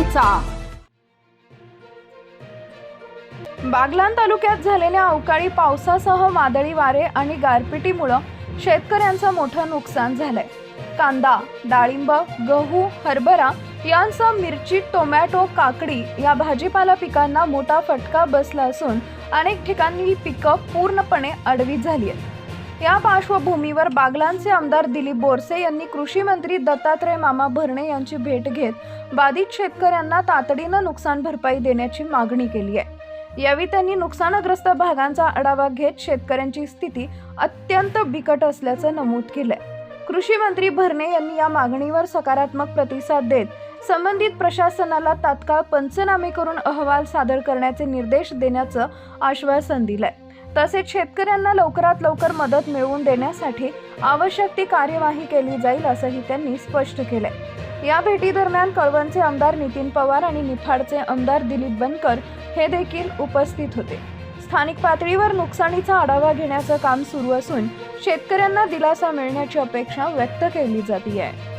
करायचा। बागलाण तालुक्यात झालेल्या अवकाळी पावसासह वादळी वारे आणि गारपिटीमुळे शेतकऱ्यांचं मोठं नुकसान झालंय। कांदा, डाळिंब, गहू, हरभरा यांसह मिरची, टोमॅटो, काकडी या भाजीपाला पिकांना मोठा फटका बसला असून अनेक ठिकाणी पिकं पूर्णपणे आडवी झाली आहेत। या पार्श्वभूमीवर बागलाणचे आमदार दिलीप बोरसे यांनी कृषी मंत्री दत्तात्रय मामा भरणे यांची भेट घेत बाधित शेतकऱ्यांना तातडीनं नुकसान भरपाई देण्याची मागणी केली आहे। यावेळी त्यांनी नुकसानग्रस्त भागांचा आढावा घेत शेतकऱ्यांची स्थिती अत्यंत बिकट असल्याचं नमूद केलंय। कृषी मंत्री भरणे यांनी या मागणीवर सकारात्मक प्रतिसाद देत संबंधित प्रशासनाला तात्काळ पंचनामे करून अहवाल सादर करण्याचे निर्देश देण्याचं आश्वासन दिलंय। तसेच शेतकऱ्यांना लवकरात लवकर मदत मिळवून देण्यासाठी आवश्यक ती कार्यवाही केली जाईल असंही त्यांनी स्पष्ट केलंय। या भेटीदरम्यान कळवणचे आमदार नितीन पवार आणि निफाडचे आमदार दिलीप बनकर हे देखील उपस्थित होते। स्थानिक पातळीवर नुकसानीचा आढावा घेण्याचं काम सुरू असून शेतकऱ्यांना दिलासा मिळण्याची अपेक्षा व्यक्त केली जाते आहे।